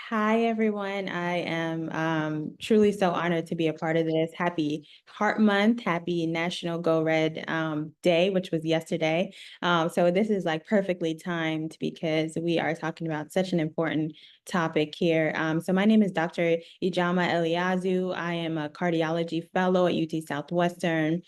Hi, everyone. I am truly so honored to be a part of this. Happy Heart Month, happy National Go Red Day, which was yesterday. So this is like perfectly timed because we are talking about such an important topic here. So my name is Dr. Ijeoma Eleazu. I am a cardiology fellow at UT Southwestern.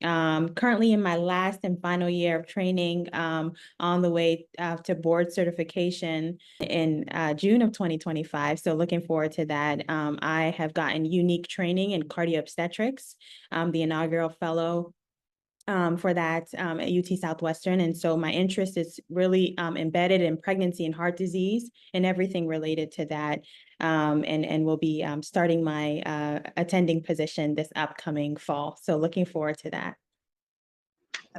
Currently in my last and final year of training, on the way to board certification in June of 2025. So looking forward to that. I have gotten unique training in cardio obstetrics, the inaugural fellow for that at UT Southwestern. And so my interest is really embedded in pregnancy and heart disease and everything related to that. And will be starting my attending position this upcoming fall. So looking forward to that.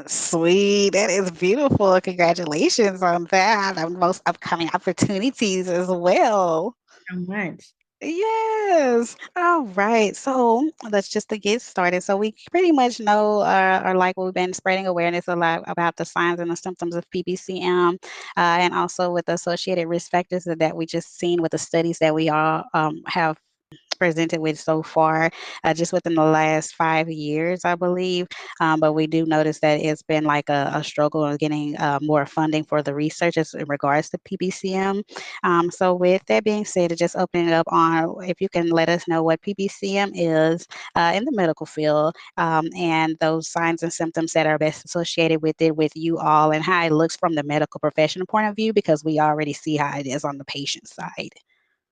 Sweet. That is beautiful. Congratulations on that. On most upcoming opportunities as well. So much. Yes. All right. So let's just to get started. So we pretty much know, or like we've been spreading awareness a lot about the signs and the symptoms of PPCM, and also with the associated risk factors that we just seen with the studies that we all have presented with so far, just within the last 5 years, I believe. But we do notice that it's been like a struggle of getting more funding for the research in regards to PPCM. So, with that being said, just opening up on if you can let us know what PPCM is in the medical field, and those signs and symptoms that are best associated with it with you all, and how it looks from the medical professional point of view, because we already see how it is on the patient side.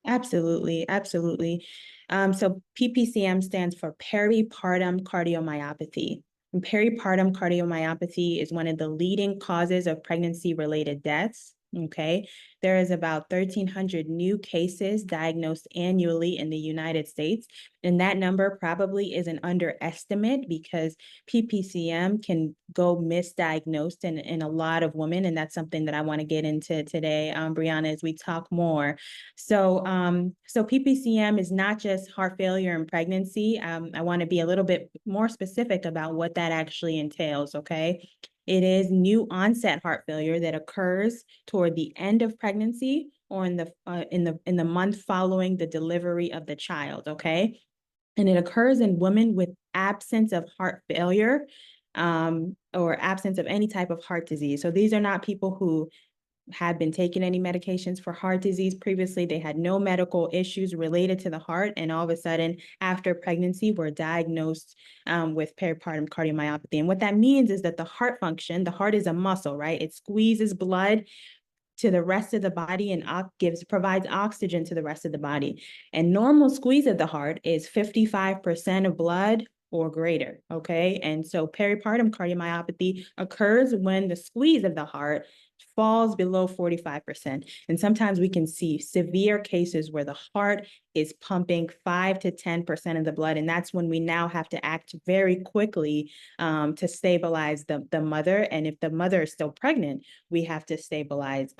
Absolutely, absolutely. So PPCM stands for peripartum cardiomyopathy. And peripartum cardiomyopathy is one of the leading causes of pregnancy-related deaths. Okay, there is about 1,300 new cases diagnosed annually in the United States, and that number probably is an underestimate because PPCM can go misdiagnosed in a lot of women, and that's something that I want to get into today, Brianna, as we talk more. So PPCM is not just heart failure in pregnancy. I want to be a little bit more specific about what that actually entails, okay? It is new onset heart failure that occurs toward the end of pregnancy or in the month following the delivery of the child, okay? And it occurs in women with absence of heart failure or absence of any type of heart disease. So these are not people who had been taking any medications for heart disease previously. They had no medical issues related to the heart. And all of a sudden, after pregnancy, were diagnosed with peripartum cardiomyopathy. And what that means is that the heart function, the heart is a muscle, right? It squeezes blood to the rest of the body and provides oxygen to the rest of the body. And normal squeeze of the heart is 55% of blood or greater, okay? And so peripartum cardiomyopathy occurs when the squeeze of the heart falls below 45%. And sometimes we can see severe cases where the heart is pumping 5 to 10% of the blood. And that's when we now have to act very quickly to stabilize the mother. And if the mother is still pregnant, we have to stabilize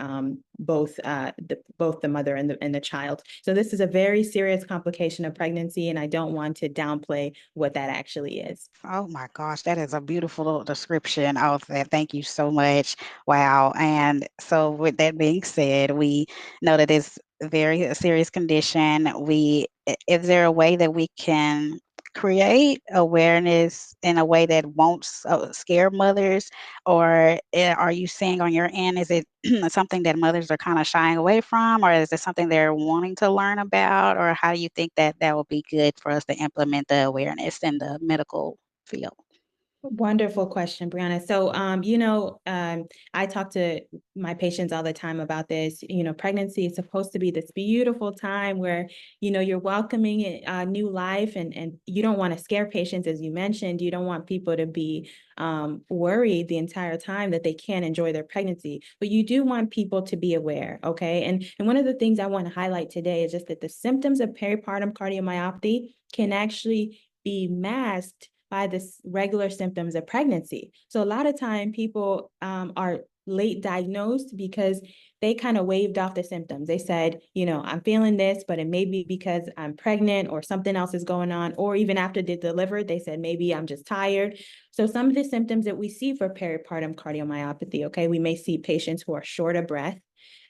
both the mother and the child. So this is a very serious complication of pregnancy, and I don't want to downplay what that actually is. Oh my gosh, that is a beautiful description of that. Thank you so much. Wow. And so, with that being said, we know that it's a very serious condition. Is there a way that we can create awareness in a way that won't scare mothers? Or are you saying on your end, is it something that mothers are kind of shying away from, or is it something they're wanting to learn about? Or how do you think that that will be good for us to implement the awareness in the medical field? Wonderful question, Brianna. So, I talk to my patients all the time about this. Pregnancy is supposed to be this beautiful time where, you're welcoming a new life, and you don't want to scare patients, as you mentioned. You don't want people to be worried the entire time that they can't enjoy their pregnancy, but you do want people to be aware, okay? And one of the things I want to highlight today is just that the symptoms of peripartum cardiomyopathy can actually be masked by the regular symptoms of pregnancy. So a lot of time people are late diagnosed because they kind of waved off the symptoms. They said, I'm feeling this, but it may be because I'm pregnant or something else is going on. Or even after they delivered, they said, maybe I'm just tired. So some of the symptoms that we see for peripartum cardiomyopathy, okay, we may see patients who are short of breath.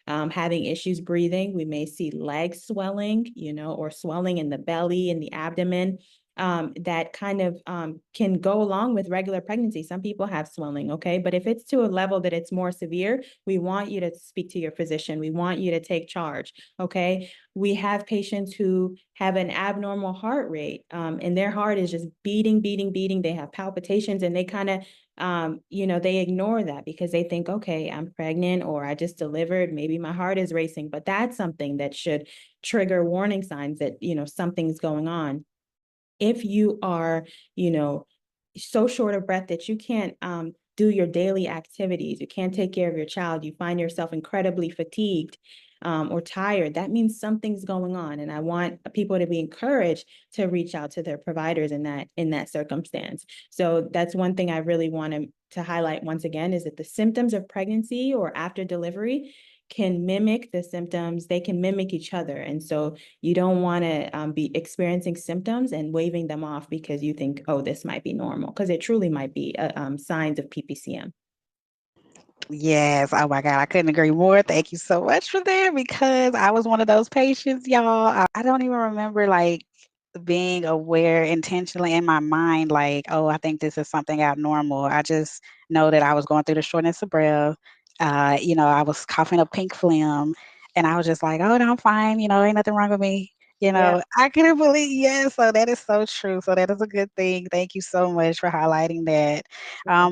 having issues breathing. We may see leg swelling, or swelling in the belly and the abdomen. That kind of can go along with regular pregnancy. Some people have swelling, okay? But if it's to a level that it's more severe, we want you to speak to your physician. We want you to take charge, okay? We have patients who have an abnormal heart rate, and their heart is just beating, beating, beating. They have palpitations, and they kind of they ignore that because they think, okay, I'm pregnant or I just delivered, maybe my heart is racing, but that's something that should trigger warning signs that, something's going on. If you are, so short of breath that you can't do your daily activities, you can't take care of your child, you find yourself incredibly fatigued or tired, that means something's going on. And I want people to be encouraged to reach out to their providers in that circumstance. So that's one thing I really want to highlight once again, is that the symptoms of pregnancy or after delivery can mimic the symptoms. They can mimic each other. And so you don't want to be experiencing symptoms and waving them off because you think, oh, this might be normal, because it truly might be signs of PPCM. Yes. Oh my God. I couldn't agree more. Thank you so much for that, because I was one of those patients, y'all. I don't even remember like being aware intentionally in my mind, like, oh, I think this is something abnormal. I just know that I was going through the shortness of breath. I was coughing up pink phlegm, and I was just like, oh, no, I'm fine. Ain't nothing wrong with me. Yeah. I couldn't believe, yes. So that is so true. So that is a good thing. Thank you so much for highlighting that.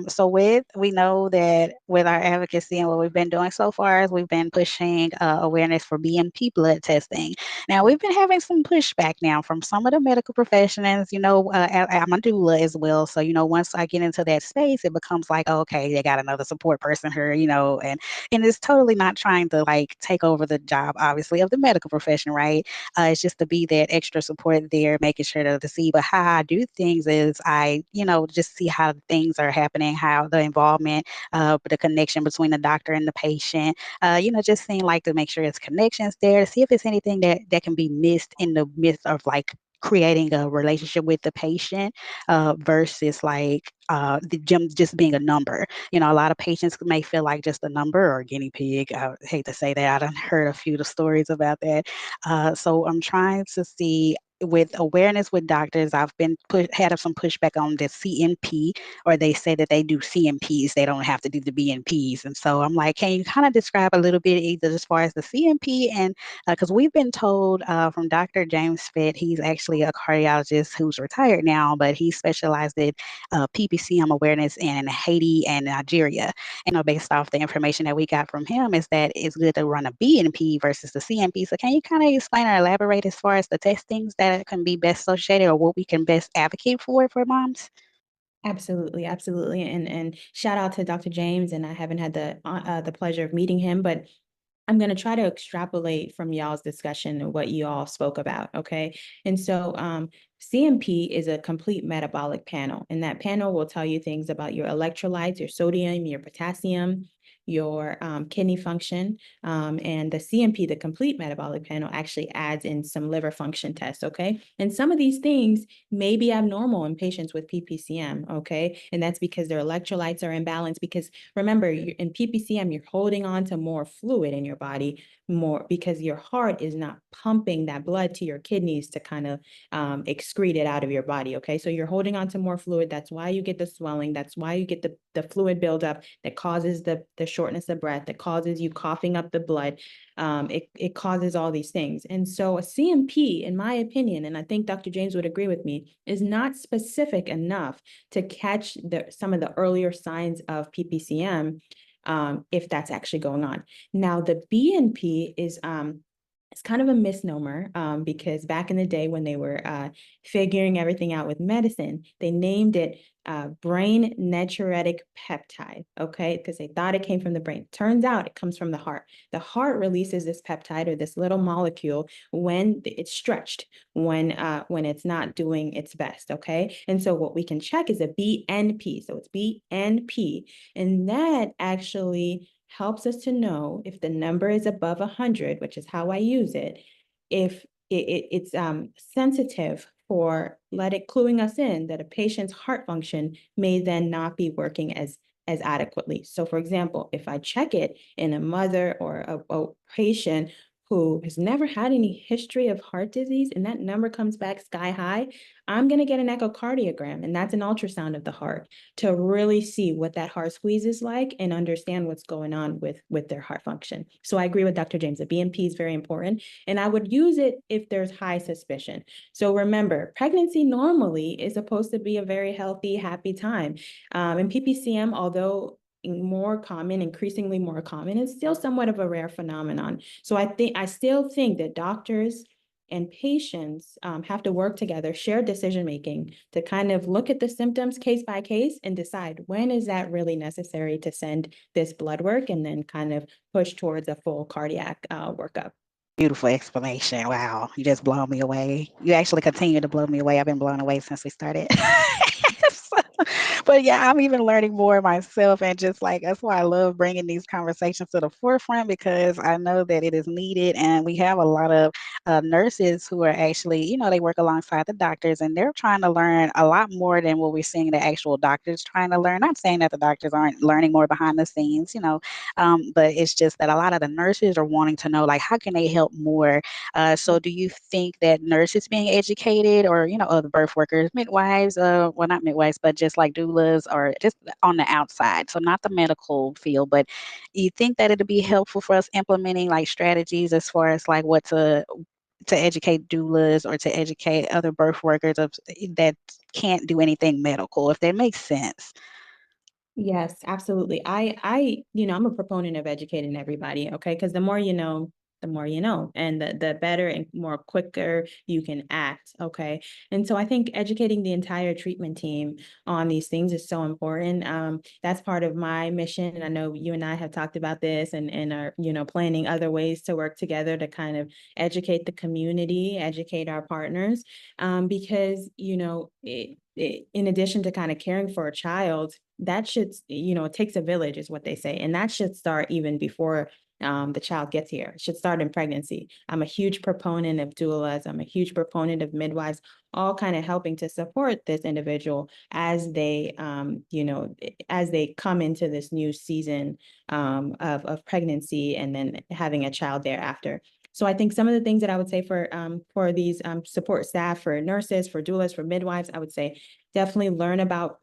So we know that with our advocacy and what we've been doing so far is we've been pushing awareness for BNP blood testing. Now we've been having some pushback now from some of the medical professionals. I'm a doula as well, so once I get into that space, it becomes like, oh, okay, they got another support person here, and it's totally not trying to like take over the job, obviously, of the medical profession, right? It's just to be that extra support there, making sure to see. But how I do things is I, just see how things are happening, how the involvement, the connection between the doctor and the patient, just seeing like to make sure it's connections there, to see if it's anything that can be missed in the midst of like creating a relationship with the patient versus like the gym just being a number. A lot of patients may feel like just a number or a guinea pig. I hate to say that. I done heard a few of the stories about that. So I'm trying to see with awareness with doctors. I've been had some pushback on the CNP, or they say that they do CNPs, they don't have to do the BNPs. And so I'm like, can you kind of describe a little bit either as far as the CNP, and because we've been told from Dr. James Fett, he's actually a cardiologist who's retired now, but he specialized in PPCM awareness in Haiti and Nigeria. Based off the information that we got from him, is that it's good to run a BNP versus the CNP. So can you kind of explain or elaborate as far as the testings that can be best associated, or what we can best advocate for moms? Absolutely, absolutely. And shout out to Dr. James, and I haven't had the pleasure of meeting him, but I'm going to try to extrapolate from y'all's discussion and what you all spoke about, okay? And so CMP is a complete metabolic panel, and that panel will tell you things about your electrolytes, your sodium, your potassium, your kidney function, and the CMP, the complete metabolic panel, actually adds in some liver function tests, okay? And some of these things may be abnormal in patients with PPCM, okay? And that's because their electrolytes are imbalanced, because remember, in PPCM, you're holding on to more fluid in your body, more because your heart is not pumping that blood to your kidneys to kind of excrete it out of your body, okay? So you're holding on to more fluid. That's why you get the swelling. That's why you get the fluid buildup that causes the shortness of breath, that causes you coughing up the blood. It causes all these things. And so a CMP, in my opinion, and I think Dr. James would agree with me, is not specific enough to catch some of the earlier signs of PPCM, if that's actually going on. Now, the BNP is it's kind of a misnomer, because back in the day when they were figuring everything out with medicine, they named it brain natriuretic peptide, okay? Because they thought it came from the brain. Turns out it comes from the heart. The heart releases this peptide, or this little molecule, when it's stretched, when it's not doing its best, okay? And so what we can check is a BNP. So it's BNP, and that actually helps us to know if the number is above 100, which is how I use it, if it's sensitive for cluing us in that a patient's heart function may then not be working as as adequately. So for example, if I check it in a mother or a patient who has never had any history of heart disease and that number comes back sky high, I'm going to get an echocardiogram, and that's an ultrasound of the heart to really see what that heart squeeze is like and understand what's going on with their heart function. So I agree with Dr. James. The BNP is very important, and I would use it if there's high suspicion. So remember, pregnancy normally is supposed to be a very healthy, happy time. And PPCM, although more common, increasingly more common, is still somewhat of a rare phenomenon. So I still think that doctors and patients have to work together, share decision-making to kind of look at the symptoms case by case and decide when is that really necessary to send this blood work, and then kind of push towards a full cardiac workup. Beautiful explanation. Wow, you just blow me away. You actually continue to blow me away. I've been blown away since we started. So, but yeah, I'm even learning more myself, and just like that's why I love bringing these conversations to the forefront, because I know that it is needed, and we have a lot of nurses who are actually, they work alongside the doctors, and they're trying to learn a lot more than what we're seeing the actual doctors trying to learn. Not saying that the doctors aren't learning more behind the scenes, but it's just that a lot of the nurses are wanting to know, like, how can they help more? So do you think that nurses being educated, or, other birth workers, midwives, well, not midwives, but just like doulas, or just on the outside, so not the medical field, but you think that it'd be helpful for us implementing like strategies as far as like what to educate doulas, or to educate other birth workers that can't do anything medical, if that makes sense? Yes, absolutely. I'm a proponent of educating everybody, okay? Because the more you know, the more you know, and the better and more quicker you can act, okay? And so I think educating the entire treatment team on these things is so important. That's part of my mission, and I know you and I have talked about this, and are, planning other ways to work together to kind of educate the community, educate our partners, because in addition to kind of caring for a child, that should, it takes a village is what they say. And that should start even before the child gets here. It should start in pregnancy. I'm a huge proponent of doulas. I'm a huge proponent of midwives, all kind of helping to support this individual as they, as they come into this new season of pregnancy, and then having a child thereafter. So I think some of the things that I would say for these support staff, for nurses, for doulas, for midwives, I would say definitely learn about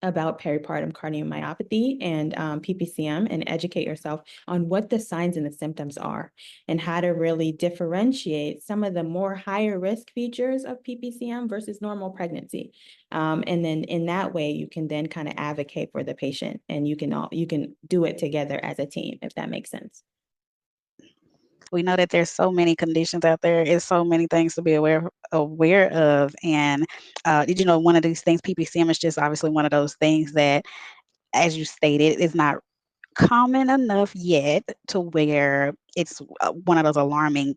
peripartum cardiomyopathy and PPCM, and educate yourself on what the signs and the symptoms are, and how to really differentiate some of the more higher risk features of PPCM versus normal pregnancy. And then in that way, you can then kind of advocate for the patient, and you can do it together as a team, if that makes sense. We know that there's so many conditions out there. It's so many things to be aware of, and did you know one of these things, PPCM, is just obviously one of those things that, as you stated, is not common enough yet to where it's one of those alarming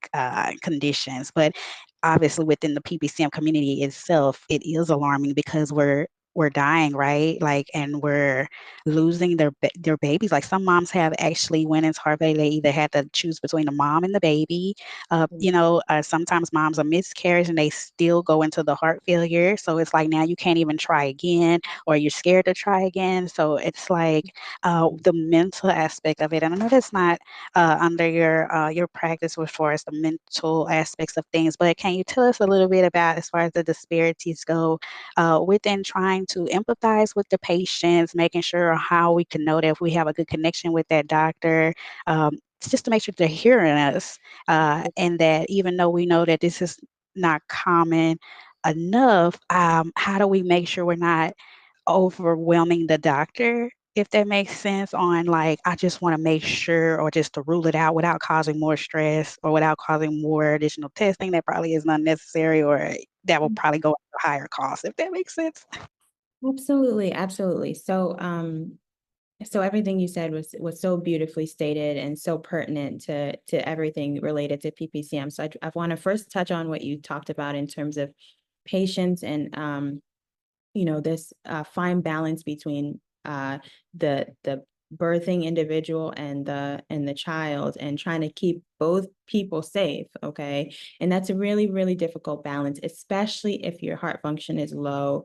conditions. But obviously, within the PPCM community itself, it is alarming because we're dying, right? Like, and we're losing their babies. Like, some moms have actually, when it's heart failure, they either had to choose between the mom and the baby. Sometimes moms are miscarriage and they still go into the heart failure. So it's like, now you can't even try again, or you're scared to try again. So it's like the mental aspect of it. And I know that's not under your practice as far as the mental aspects of things, but can you tell us a little bit about, as far as the disparities go, within trying to empathize with the patients, making sure how we can know that if we have a good connection with that doctor, just to make sure they're hearing us, and that even though we know that this is not common enough, how do we make sure we're not overwhelming the doctor, if that makes sense, on like, I just want to make sure, or just to rule it out without causing more stress, or without causing more additional testing that probably is unnecessary, or that will probably go at a higher cost, if that makes sense. Absolutely, absolutely. So everything you said was so beautifully stated and so pertinent to everything related to PPCM. So I want to first touch on what you talked about in terms of patients, and this fine balance between the birthing individual and the child, and trying to keep both people safe, okay? And that's a really, really difficult balance, especially if your heart function is low.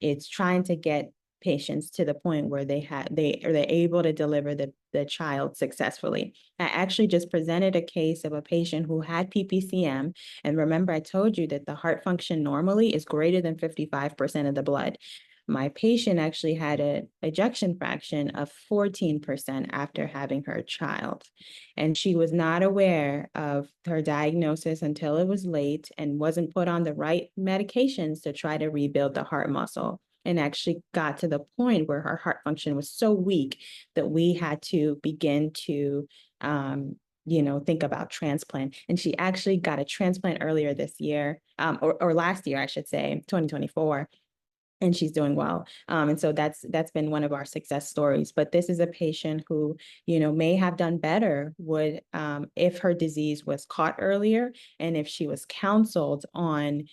It's trying to get patients to the point where they're able to deliver the child successfully. I actually just presented a case of a patient who had PPCM. And remember, I told you that the heart function normally is greater than 55% of the blood. My patient actually had an ejection fraction of 14% after having her child. And she was not aware of her diagnosis until it was late and wasn't put on the right medications to try to rebuild the heart muscle, and actually got to the point where her heart function was so weak that we had to begin to think about transplant. And she actually got a transplant earlier this year, or last year, I should say, 2024. And she's doing well. And so that's been one of our success stories. But this is a patient who, may have done better if her disease was caught earlier, and if she was counseled on,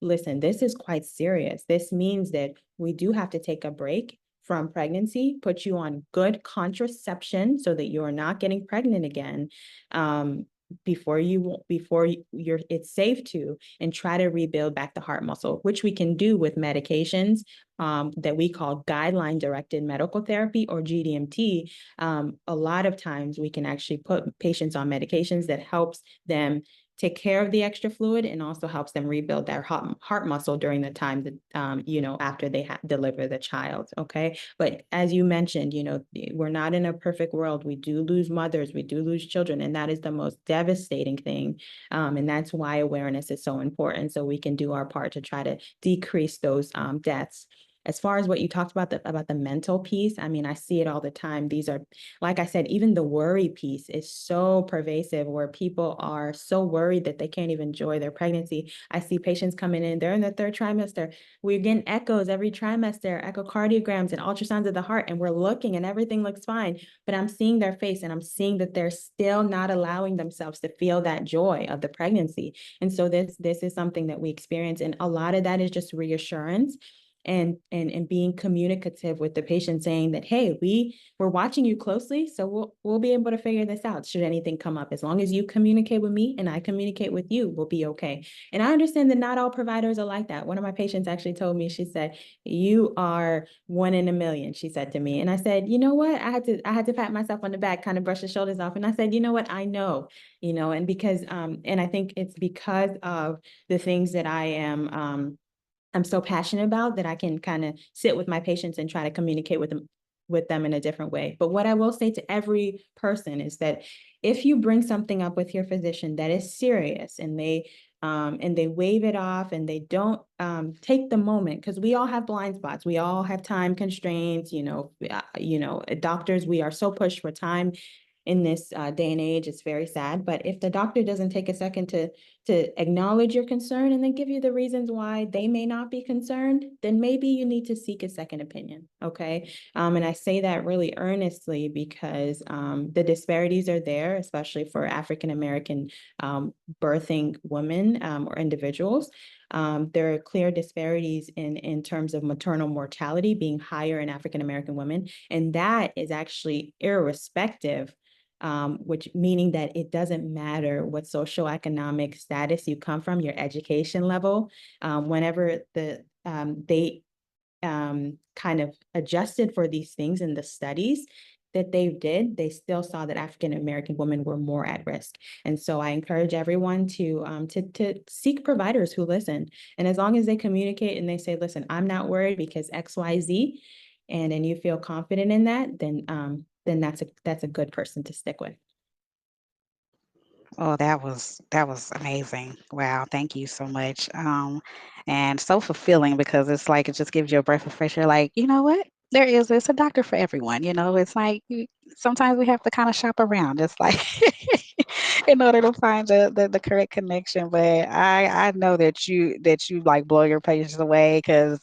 listen, this is quite serious. This means that we do have to take a break from pregnancy, put you on good contraception so that you're not getting pregnant again. Before it's safe to, and try to rebuild back the heart muscle, which we can do with medications that we call guideline directed medical therapy, or GDMT. A lot of times we can actually put patients on medications that helps them take care of the extra fluid and also helps them rebuild their heart muscle during the time that, after they deliver the child. Okay. But as you mentioned, we're not in a perfect world. We do lose mothers, we do lose children, and that is the most devastating thing. And that's why awareness is so important. So we can do our part to try to decrease those deaths. As far as what you talked about the mental piece, I mean, I see it all the time. These are, like I said, even the worry piece is so pervasive, where people are so worried that they can't even enjoy their pregnancy. I see patients coming in, they're in the third trimester. We're getting echoes every trimester, echocardiograms and ultrasounds of the heart, and we're looking and everything looks fine. But I'm seeing their face and I'm seeing that they're still not allowing themselves to feel that joy of the pregnancy. And so this is something that we experience. And a lot of that is just reassurance and being communicative with the patient, saying that, hey, we're watching you closely, so we'll be able to figure this out should anything come up. As long as you communicate with me and I communicate with you, we'll be okay. And I understand that not all providers are like that. One of my patients actually told me, she said, you are one in a million, she said to me. And I said, you know what? I had to pat myself on the back, kind of brush the shoulders off. And I said, you know what? I know, and because and I think it's because of the things that I'm so passionate about, that I can kind of sit with my patients and try to communicate with them in a different way. But what I will say to every person is that if you bring something up with your physician that is serious, and they wave it off, and they don't take the moment, because we all have blind spots. We all have time constraints, doctors, we are so pushed for time in this day and age. It's very sad. But if the doctor doesn't take a second to acknowledge your concern and then give you the reasons why they may not be concerned, then maybe you need to seek a second opinion. Okay. And I say that really earnestly because the disparities are there, especially for African American birthing women or individuals. There are clear disparities in terms of maternal mortality being higher in African American women. And that is actually irrespective, which meaning that it doesn't matter what socioeconomic status you come from, your education level. Whenever they kind of adjusted for these things in the studies that they still saw that African American women were more at risk. And so I encourage everyone to seek providers who listen. And as long as they communicate and they say, listen, I'm not worried because XYZ, and you feel confident in that, then that's a good person to stick with. Oh, that was amazing. Wow, thank you so much. And so fulfilling, because it's like it just gives you a breath of fresh air. Like, you know what? It's a doctor for everyone. It's like sometimes we have to kind of shop around, just like in order to find the correct connection. But I know that you like blow your patients away, because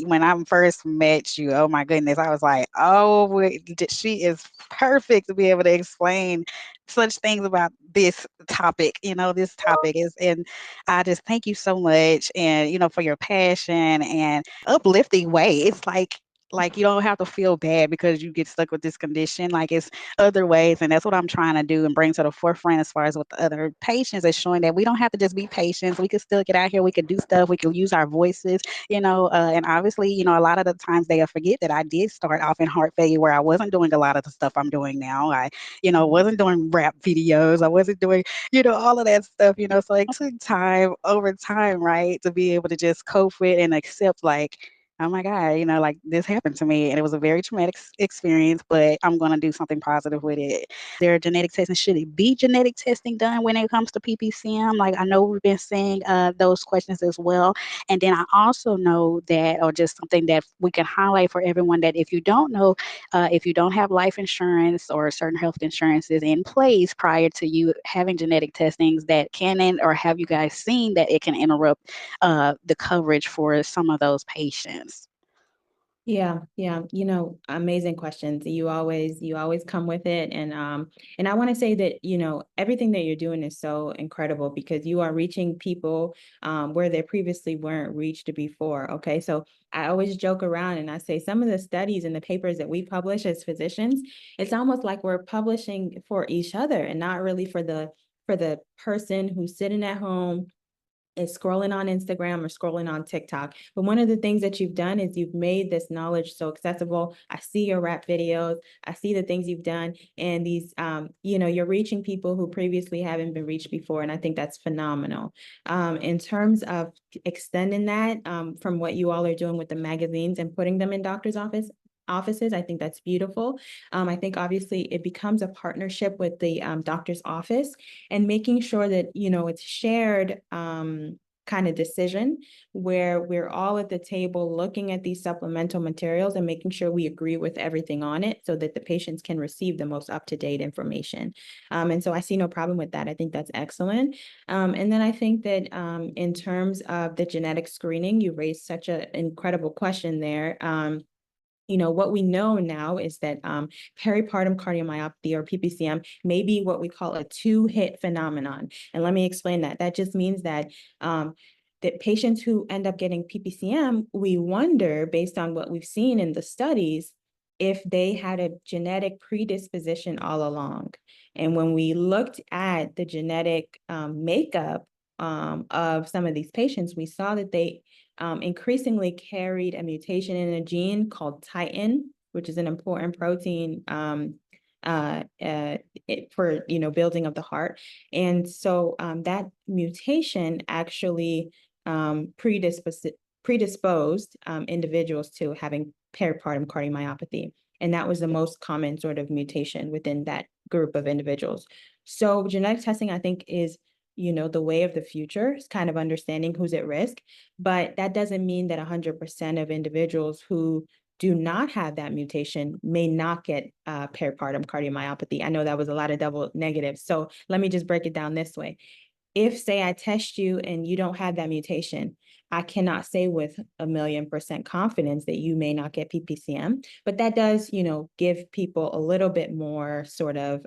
when I first met you, oh my goodness, I was like, oh, she is perfect to be able to explain such things about this topic. This topic is, and I just thank you so much, and for your passion and uplifting way. It's like like you don't have to feel bad because you get stuck with this condition. Like it's other ways, and that's what I'm trying to do and bring to the forefront as far as with the other patients is showing that we don't have to just be patients. We can still get out here. We can do stuff. We can use our voices, and obviously, a lot of the times they forget that I did start off in heart failure where I wasn't doing a lot of the stuff I'm doing now. I, wasn't doing rap videos. I wasn't doing, all of that stuff. So it took time over time, right, to be able to just cope with and accept like, oh my God, like this happened to me and it was a very traumatic experience, but I'm going to do something positive with it. There are genetic testing. Should it be genetic testing done when it comes to PPCM? Like I know we've been seeing those questions as well. And then I also know that, or just something that we can highlight for everyone, that if you don't know, if you don't have life insurance or certain health insurances in place prior to you having genetic testings, that or have you guys seen that it can interrupt the coverage for some of those patients? Yeah, yeah, amazing questions. You always come with it. And I want to say that, everything that you're doing is so incredible because you are reaching people where they previously weren't reached before. Okay. So I always joke around and I say some of the studies and the papers that we publish as physicians, it's almost like we're publishing for each other and not really for the person who's sitting at home is scrolling on Instagram or scrolling on TikTok. But one of the things that you've done is you've made this knowledge so accessible. I see your rap videos, I see the things you've done, and these, you're reaching people who previously haven't been reached before. And I think that's phenomenal. In terms of extending that from what you all are doing with the magazines and putting them in doctors' offices, I think that's beautiful. I think obviously it becomes a partnership with the doctor's office and making sure that, it's shared kind of decision where we're all at the table looking at these supplemental materials and making sure we agree with everything on it so that the patients can receive the most up-to-date information. And so I see no problem with that. I think that's excellent. And then I think that in terms of the genetic screening, you raised such an incredible question there. What we know now is that peripartum cardiomyopathy or PPCM may be what we call a two-hit phenomenon. And let me explain that. That just means that patients who end up getting PPCM, we wonder, based on what we've seen in the studies, if they had a genetic predisposition all along. And when we looked at the genetic makeup of some of these patients, we saw that they increasingly carried a mutation in a gene called titin, which is an important protein for building of the heart. And so that mutation actually predisposed individuals to having peripartum cardiomyopathy. And that was the most common sort of mutation within that group of individuals. So genetic testing, I think, is the way of the future. Is kind of understanding who's at risk, but that doesn't mean that 100% of individuals who do not have that mutation may not get peripartum cardiomyopathy. I know that was a lot of double negatives. So let me just break it down this way. If, say, I test you and you don't have that mutation, I cannot say with 1,000,000% confidence that you may not get PPCM, but that does, give people a little bit more sort of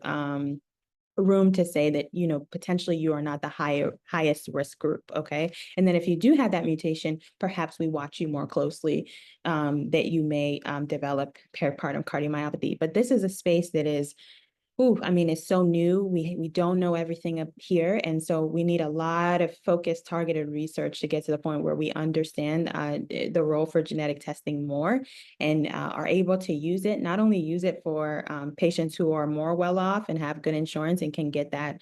room to say that, potentially you are not the highest risk group. Okay. And then if you do have that mutation, perhaps we watch you more closely, that you may develop peripartum cardiomyopathy. But this is a space that is, it's so new. We don't know everything up here. And so we need a lot of focused, targeted research to get to the point where we understand the role for genetic testing more and are able to use it, not only use it for patients who are more well off and have good insurance and can get that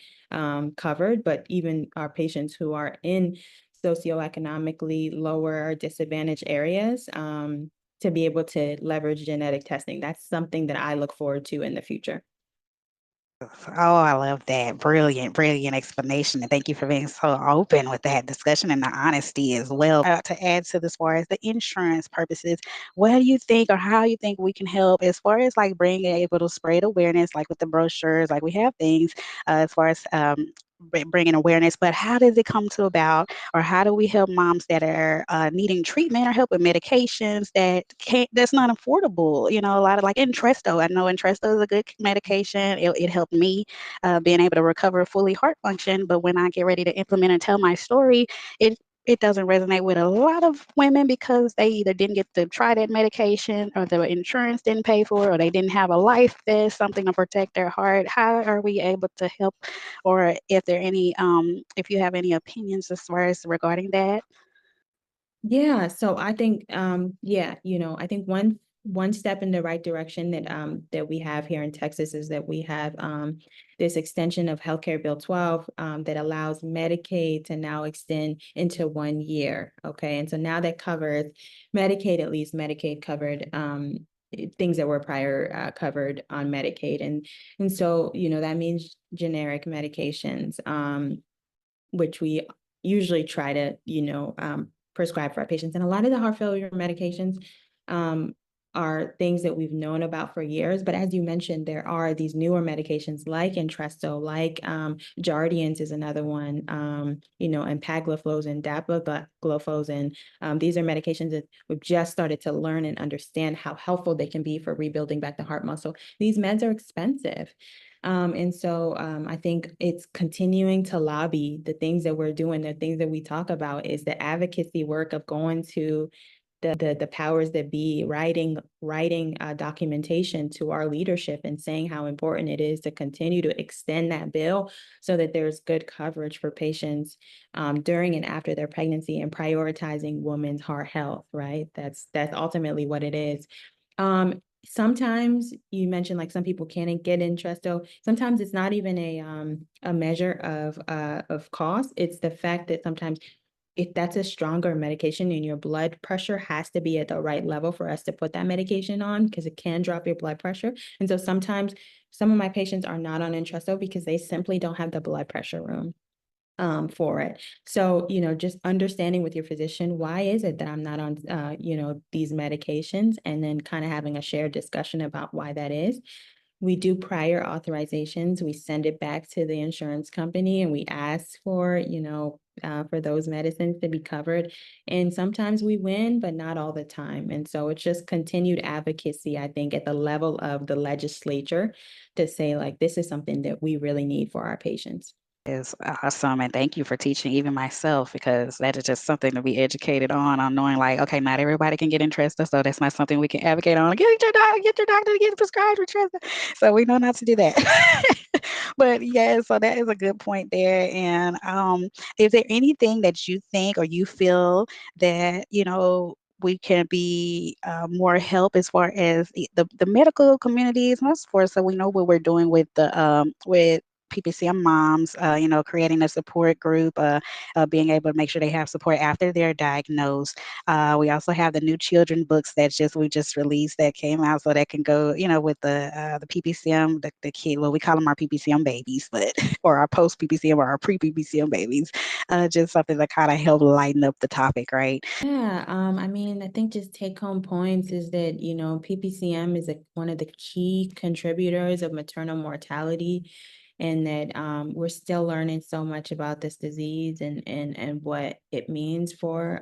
covered, but even our patients who are in socioeconomically lower or disadvantaged areas to be able to leverage genetic testing. That's something that I look forward to in the future. Oh, I love that. Brilliant, brilliant explanation. And thank you for being so open with that discussion and the honesty as well. To add to this, far as the insurance purposes, what do you think or how you think we can help as far as like being able to spread awareness, like with the brochures, like we have things as far as bringing awareness, but how does it come to about, or how do we help moms that are needing treatment or help with medications that's not affordable? A lot of like Entresto. I know Entresto is a good medication. It helped me being able to recover fully heart function, but when I get ready to implement and tell my story, it it doesn't resonate with a lot of women because they either didn't get to try that medication, or the insurance didn't pay for it, or they didn't have a life vest, something to protect their heart. How are we able to help, or if there any, if you have any opinions as far as regarding that? Yeah, so I think yeah, I think one step in the right direction that we have here in Texas is that we have this extension of Healthcare Bill 12 that allows Medicaid to now extend into 1 year. Okay. And so now that covers Medicaid, at least Medicaid covered things that were prior covered on Medicaid. And so, that means generic medications. Which we usually try to, prescribe for our patients. And a lot of the heart failure medications um, are things that we've known about for years. But as you mentioned, there are these newer medications like Entresto, like Jardiance is another one, and Pagliflozin, Dapagliflozin. These are medications that we've just started to learn and understand how helpful they can be for rebuilding back the heart muscle. These meds are expensive. And so I think it's continuing to lobby the things that we're doing, the things that we talk about is the advocacy work of going to the powers that be, writing documentation to our leadership and saying how important it is to continue to extend that bill so that there's good coverage for patients during and after their pregnancy, and prioritizing women's heart health, right? That's ultimately what it is. Sometimes you mentioned like some people can't get Entresto. Sometimes it's not even a measure of cost. It's the fact that sometimes if that's a stronger medication and your blood pressure has to be at the right level for us to put that medication on, because it can drop your blood pressure. And so sometimes some of my patients are not on Entresto because they simply don't have the blood pressure room for it. So, just understanding with your physician, why is it that I'm not on, these medications, and then kind of having a shared discussion about why that is. We do prior authorizations. We send it back to the insurance company and we ask for those medicines to be covered. And sometimes we win, but not all the time. And so it's just continued advocacy, I think, at the level of the legislature to say, like, this is something that we really need for our patients. Is awesome, and thank you for teaching even myself, because that is just something to be educated on knowing, like, okay, not everybody can get Entresto, so that's not something we can advocate on. Get your doctor to get prescribed Entresto. So we know not to do that. But yeah, so that is a good point there. And is there anything that you think or you feel that, we can be more help as far as the medical communities, most for, so we know what we're doing with the with PPCM moms, creating a support group, being able to make sure they have support after they're diagnosed. We also have the new children books that we just released that came out, so that can go, with the PPCM, the kid, well, we call them our PPCM babies, but or our post PPCM or our pre PPCM babies, just something to kind of help lighten up the topic, right? Yeah, I mean, I think just take home points is that, PPCM is one of the key contributors of maternal mortality, and that we're still learning so much about this disease and what it means for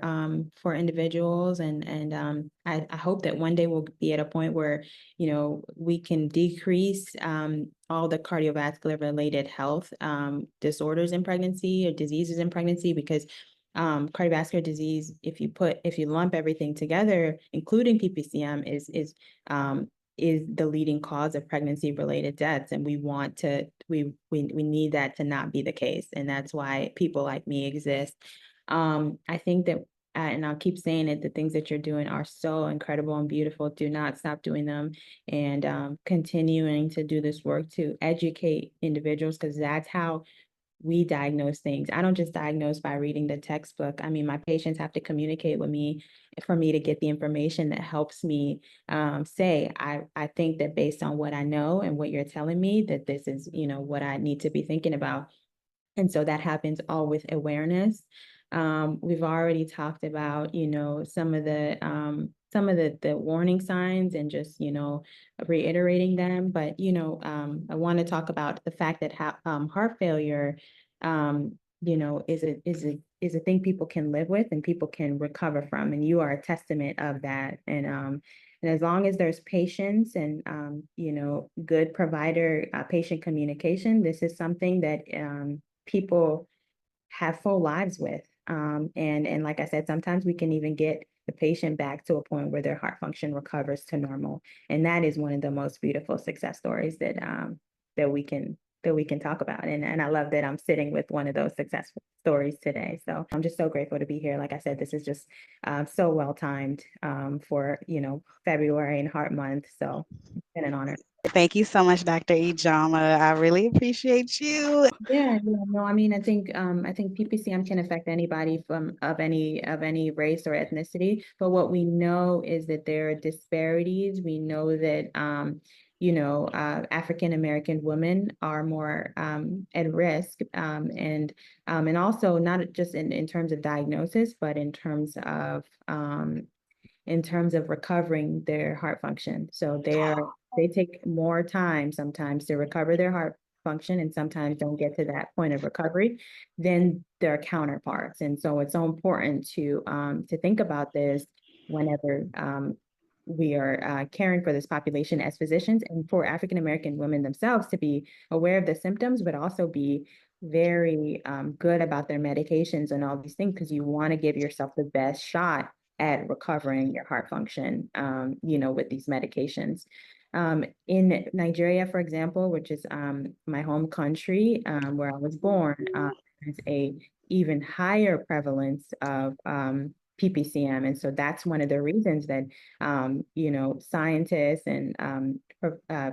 individuals. And I hope that one day we'll be at a point where, we can decrease all the cardiovascular related health disorders in pregnancy or diseases in pregnancy, because cardiovascular disease, if you lump everything together, including PPCM, is the leading cause of pregnancy related deaths. And we need that to not be the case. And that's why people like me exist. I think that, and I'll keep saying it, the things that you're doing are so incredible and beautiful. Do not stop doing them, and continuing to do this work to educate individuals, because that's how we diagnose things. I don't just diagnose by reading the textbook. I mean, my patients have to communicate with me for me to get the information that helps me say, I think that based on what I know and what you're telling me, that this is, what I need to be thinking about. And so that happens all with awareness. We've already talked about, some of the warning signs, and just, reiterating them. But, I want to talk about the fact that heart failure, is a thing people can live with and people can recover from. And you are a testament of that. And as long as there's patience and, good provider patient communication, this is something that people have full lives with. And like I said, sometimes we can even get the patient back to a point where their heart function recovers to normal. And that is one of the most beautiful success stories that we can talk about. And I love that I'm sitting with one of those successful stories today. So I'm just so grateful to be here. Like I said, this is just so well timed for, February and Heart Month. So it's been an honor. Thank you so much, Dr. Ijeoma. I really appreciate you. Yeah, no, I mean, I think PPCM can affect anybody from of any race or ethnicity. But what we know is that there are disparities. We know that African American women are more at risk, and also not just in terms of diagnosis, but in terms of recovering their heart function. So they take more time sometimes to recover their heart function, and sometimes don't get to that point of recovery than their counterparts. And so it's so important to think about this whenever we are caring for this population as physicians, and for African American women themselves to be aware of the symptoms, but also be very good about their medications and all these things, because you want to give yourself the best shot at recovering your heart function, with these medications. In Nigeria, for example, which is my home country, where I was born, there's a even higher prevalence of PPCM. And so that's one of the reasons that, scientists and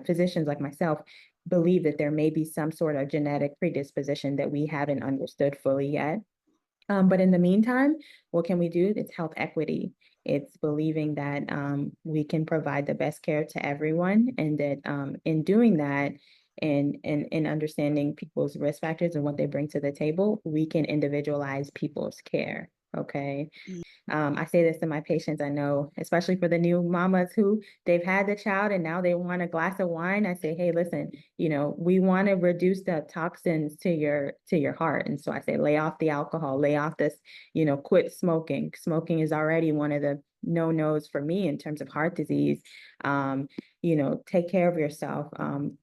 physicians like myself believe that there may be some sort of genetic predisposition that we haven't understood fully yet. But in the meantime, what can we do? It's health equity. It's believing that we can provide the best care to everyone, and that in doing that, and understanding people's risk factors and what they bring to the table, we can individualize people's care. Okay. I say this to my patients, I know, especially for the new mamas who they've had the child and now they want a glass of wine. I say, hey, listen, we want to reduce the toxins to your heart. And so I say, lay off the alcohol, lay off this, quit smoking. Smoking is already one of the no-nos for me in terms of heart disease. Take care of yourself,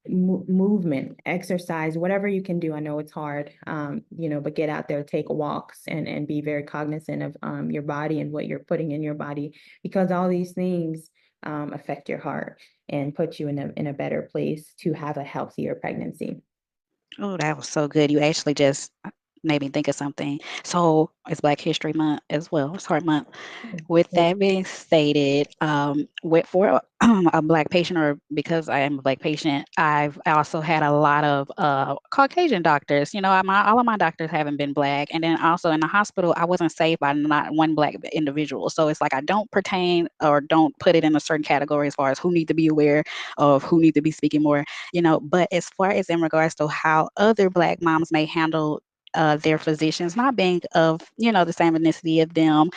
movement, exercise, whatever you can do. I know it's hard, but get out there, take walks, and be very cognizant of your body and what you're putting in your body, because all these things affect your heart and put you in a better place to have a healthier pregnancy. Oh, that was so good. You actually just made me think of something. So it's Black History Month as well. It's Heart Month. With that being stated, for a Black patient, or because I am a Black patient, I've also had a lot of Caucasian doctors. All of my doctors haven't been Black. And then also in the hospital, I wasn't saved by not one Black individual. So it's like I don't pertain or don't put it in a certain category as far as who need to be aware of, who need to be speaking more, But as far as in regards to how other Black moms may handle their physicians not being of, the same ethnicity of them,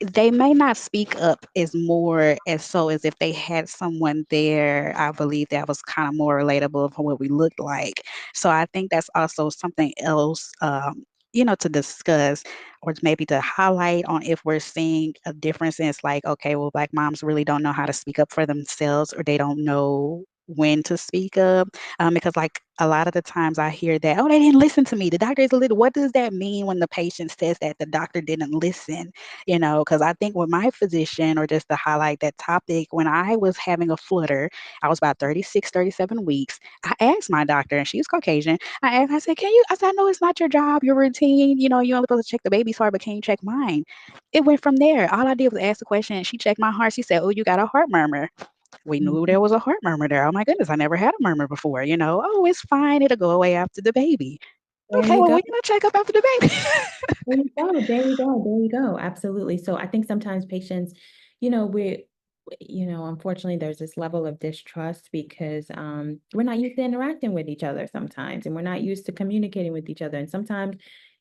they may not speak up as more as so as if they had someone there. I believe that was kind of more relatable for what we looked like. So I think that's also something else, to discuss, or maybe to highlight on if we're seeing a difference. And it's like, okay, well, Black moms really don't know how to speak up for themselves, or they don't know when to speak up, because like a lot of the times I hear that, oh, they didn't listen to me, the doctor is a little, what does that mean when the patient says that the doctor didn't listen? Because I think with my physician, or just to highlight that topic, when I was having a flutter, I was about 36, 37 weeks. I asked my doctor, and she's Caucasian. I said, I said, I know it's not your job, your routine, you're only supposed to check the baby's heart, but can you check mine? It went from there. All I did was ask the question, and she checked my heart. She said, oh, you got a heart murmur. We knew there was a heart murmur there. Oh my goodness, I never had a murmur before. Oh, it's fine. It'll go away after the baby. There Okay, you well, go. we're gonna check up after the baby. There you go. There you go. There you go. Absolutely. So I think sometimes patients, unfortunately, there's this level of distrust because we're not used to interacting with each other sometimes, and we're not used to communicating with each other. And sometimes,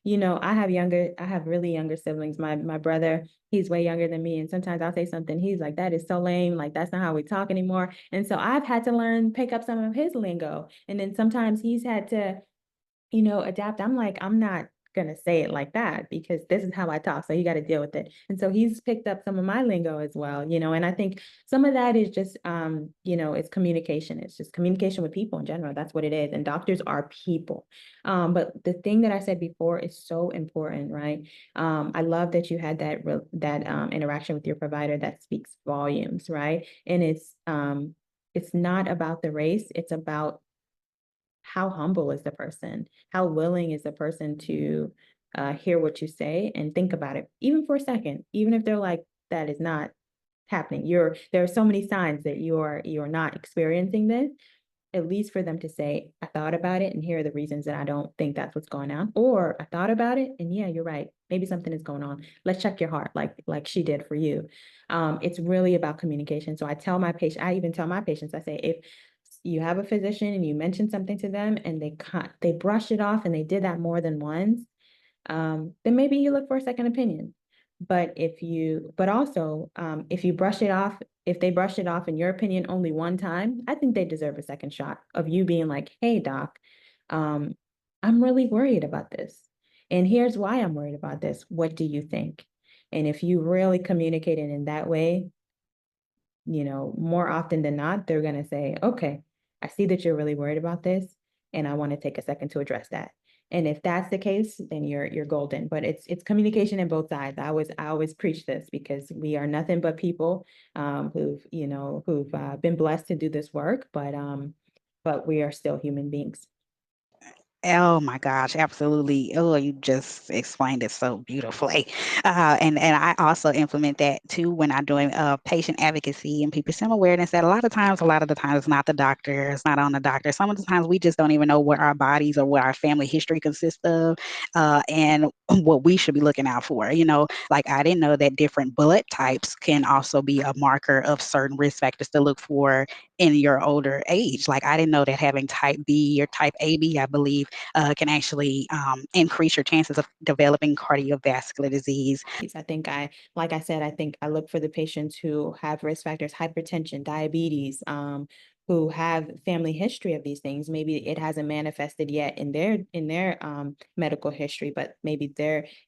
I have really younger siblings. My brother, he's way younger than me, and sometimes I'll say something, he's like, "That is so lame. Like that's not how we talk anymore." And so I've had to pick up some of his lingo, and then sometimes he's had to adapt. I'm like, I'm not gonna say it like that because this is how I talk. So you got to deal with it. And so he's picked up some of my lingo as well, and I think some of that is just, it's communication. It's just communication with people in general. That's what it is. And doctors are people. But the thing that I said before is so important, right? I love that you had that interaction with your provider that speaks volumes, right? And it's not about the race. It's about how humble is the person? How willing is the person to hear what you say and think about it, even for a second, even if they're like, that is not happening. There are so many signs that you're not experiencing this, at least for them to say, I thought about it and here are the reasons that I don't think that's what's going on. Or I thought about it and yeah, you're right. Maybe something is going on. Let's check your heart like she did for you. It's really about communication. So I even tell my patients, I say, if you have a physician and you mention something to them and they brush it off and they did that more than once, then maybe you look for a second opinion. But also, if they brush it off, in your opinion, only one time, I think they deserve a second shot of you being like, hey, doc, um, I'm really worried about this. And here's why I'm worried about this. What do you think? And if you really communicate it in that way, more often than not, they're going to say, okay, I see that you're really worried about this, and I want to take a second to address that. And if that's the case, then you're golden. But it's communication in both sides. I always preach this because we are nothing but people who've been blessed to do this work, but we are still human beings. Oh my gosh, absolutely. Oh, you just explained it so beautifully. And I also implement that too when I'm doing patient advocacy and PPCM awareness. That a lot of the times, it's not the doctor, it's not on the doctor. Some of the times we just don't even know what our bodies or what our family history consists of, and what we should be looking out for. Like I didn't know that different blood types can also be a marker of certain risk factors to look for in your older age. Like I didn't know that having type B or type AB, I believe, can actually increase your chances of developing cardiovascular disease. Like I said, I think I look for the patients who have risk factors, hypertension, diabetes, who have family history of these things. Maybe it hasn't manifested yet in their medical history, but maybe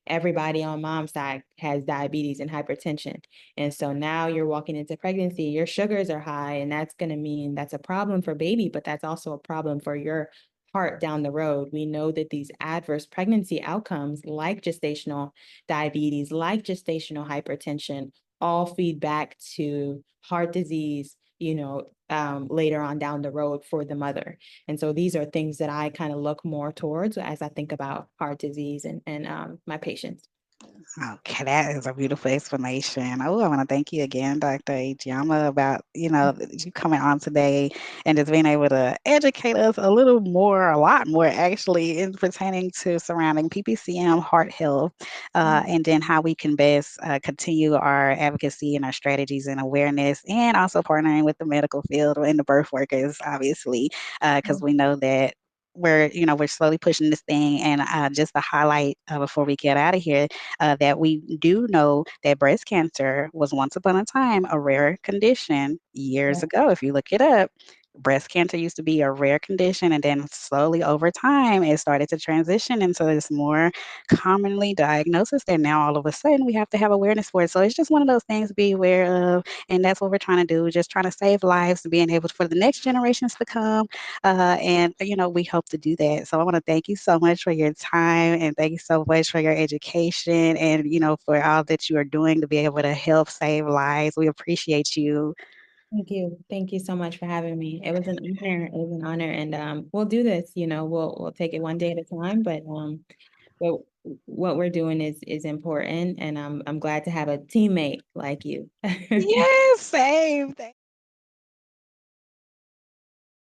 everybody on mom's side has diabetes and hypertension. And so now you're walking into pregnancy, your sugars are high, and that's going to mean that's a problem for baby, but that's also a problem for your heart down the road. We know that these adverse pregnancy outcomes, like gestational diabetes, like gestational hypertension, all feed back to heart disease, later on down the road for the mother. And so these are things that I kind of look more towards as I think about heart disease and my patients. Okay, that is a beautiful explanation. Oh, I want to thank you again, Dr. Ijeoma, about, you coming on today and just being able to educate us a lot more actually, in pertaining to surrounding PPCM, heart health, and then how we can best continue our advocacy and our strategies and awareness, and also partnering with the medical field and the birth workers, obviously, because we know that we're slowly pushing this thing. And just to highlight before we get out of here, that we do know that breast cancer was once upon a time a rare condition years ago. If you look it up, breast cancer used to be a rare condition, and then slowly over time, it started to transition into this more commonly diagnosis that now all of a sudden we have to have awareness for it. So it's just one of those things to be aware of, and that's what we're trying to do, just trying to save lives, being able for the next generations to come. And we hope to do that. So I want to thank you so much for your time, and thank you so much for your education, and for all that you are doing to be able to help save lives. We appreciate you. Thank you. Thank you so much for having me. It was an honor. It was an honor. And we'll do this, we'll take it one day at a time, but what we're doing is important, and I'm glad to have a teammate like you. Yes, same.